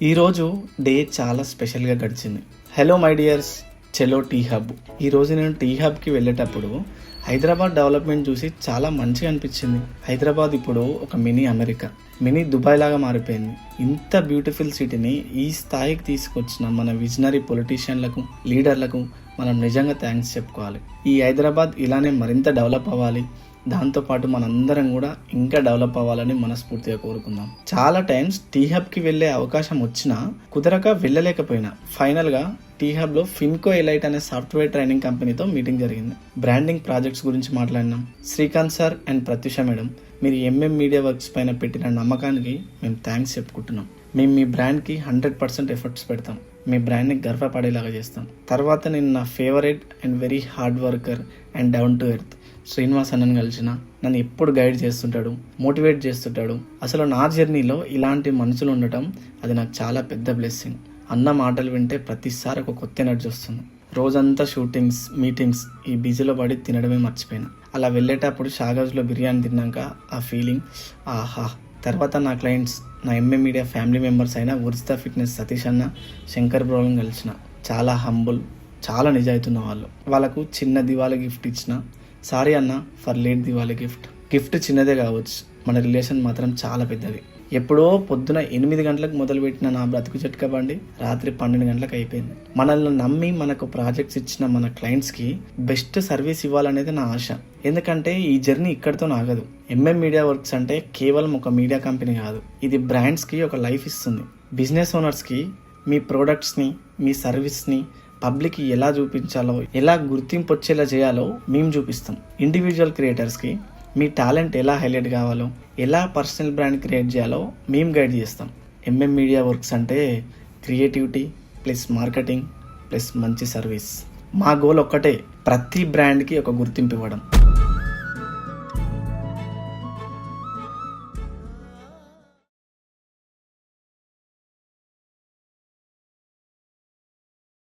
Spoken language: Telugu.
ఈరోజు డే చాలా స్పెషల్గా గడిచింది. Hello my dears, Chalo tea hub. ఈరోజు నేను టీ హబ్కి వెళ్ళేటప్పుడు హైదరాబాద్ డెవలప్మెంట్ చూసి చాలా మంచిగా అనిపించింది. హైదరాబాద్ ఇప్పుడు ఒక మినీ అమెరికా, మినీ దుబాయ్ లాగా మారిపోయింది. ఇంత బ్యూటిఫుల్ సిటీని ఈ స్థాయికి తీసుకొచ్చిన మన విజనరీ పొలిటీషియన్లకు, లీడర్లకు మనం నిజంగా థ్యాంక్స్ చెప్పుకోవాలి. ఈ హైదరాబాద్ ఇలానే మరింత డెవలప్ అవ్వాలి, దాంతోపాటు మనందరం కూడా ఇంకా డెవలప్ అవ్వాలని మనస్ఫూర్తిగా కోరుకుందాం. చాలా టైమ్స్ టీ హబ్కి వెళ్ళే అవకాశం వచ్చినా కుదరక వెళ్ళలేకపోయినా ఫైనల్గా టీ హబ్లో ఫిన్కో ఎలైట్ అనే సాఫ్ట్వేర్ ట్రైనింగ్ కంపెనీతో మీటింగ్ జరిగింది. బ్రాండింగ్ ప్రాజెక్ట్స్ గురించి మాట్లాడినాం. Srikanth sir and Pratyusha madam, మీరు మీడియా వర్క్స్ పైన పెట్టిన నమ్మకానికి మేము థ్యాంక్స్ చెప్పుకుంటున్నాం. మేము మీ బ్రాండ్కి 100% ఎఫర్ట్స్ పెడతాం. మీ బ్రాండ్ని గర్వపడేలాగా చేస్తాం. తర్వాత నేను నా favourite and very hard worker and down to earth Srinivas అన్నను కలిసిన. నన్ను ఎప్పుడు గైడ్ చేస్తుంటాడు, మోటివేట్ చేస్తుంటాడు. అసలు నా జర్నీలో ఇలాంటి మనుషులు ఉండటం అది నాకు చాలా పెద్ద బ్లెస్సింగ్. అన్న మాటలు వింటే ప్రతిసారి ఒక కొత్త ఎనర్జీ వస్తుంది. రోజంతా షూటింగ్స్, మీటింగ్స్, ఈ బిజీలో పడి తినడమే మర్చిపోయినా. అలా వెళ్ళేటప్పుడు షాగజ్లో బిర్యానీ తిన్నాక ఆ ఫీలింగ్ ఆహా. తర్వాత నా క్లయింట్స్, నా మీడియా ఫ్యామిలీ మెంబర్స్ అయిన ఉర్జితా ఫిట్నెస్ సతీష్ అన్న, శంకర్ బ్రోలను కలిసిన. చాలా హంబుల్, చాలా నిజాయితీ ఉన్న వాళ్ళు. వాళ్ళకు చిన్న దివాళీ గిఫ్ట్ ఇచ్చిన. సారీ అన్న ఫర్ లేట్ దివాళీ గిఫ్ట్ చిన్నదే కావచ్చు, మన రిలేషన్ మాత్రం చాలా పెద్దది. ఎప్పుడో పొద్దున 8 గంటలకు మొదలుపెట్టిన నా బ్రతుకు చిట్కా బండి రాత్రి 12 గంటలకు అయిపోయింది. మనల్ని నమ్మి మనకు ప్రాజెక్ట్స్ ఇచ్చిన మన క్లయింట్స్కి బెస్ట్ సర్వీస్ ఇవ్వాలనేది నా ఆశ. ఎందుకంటే ఈ జర్నీ ఇక్కడితో ఆగదు. మీడియా వర్క్స్ అంటే కేవలం ఒక మీడియా కంపెనీ కాదు, ఇది బ్రాండ్స్కి ఒక లైఫ్ ఇస్తుంది. బిజినెస్ ఓనర్స్కి మీ ప్రోడక్ట్స్ని, మీ సర్వీస్ని పబ్లిక్ ఎలా చూపించాలో, ఎలా గుర్తింపు వచ్చేలా చేయాలో మేము చూపిస్తాం. ఇండివిజువల్ క్రియేటర్స్కి మీ టాలెంట్ ఎలా హైలైట్ కావాలో, ఎలా పర్సనల్ బ్రాండ్ క్రియేట్ చేయాలో మేము గైడ్ చేస్తాం. మీడియా వర్క్స్ అంటే క్రియేటివిటీ ప్లస్ మార్కెటింగ్ ప్లస్ మంచి సర్వీస్. మా గోల్ ఒక్కటే, ప్రతి బ్రాండ్కి ఒక గుర్తింపు ఇవ్వడం.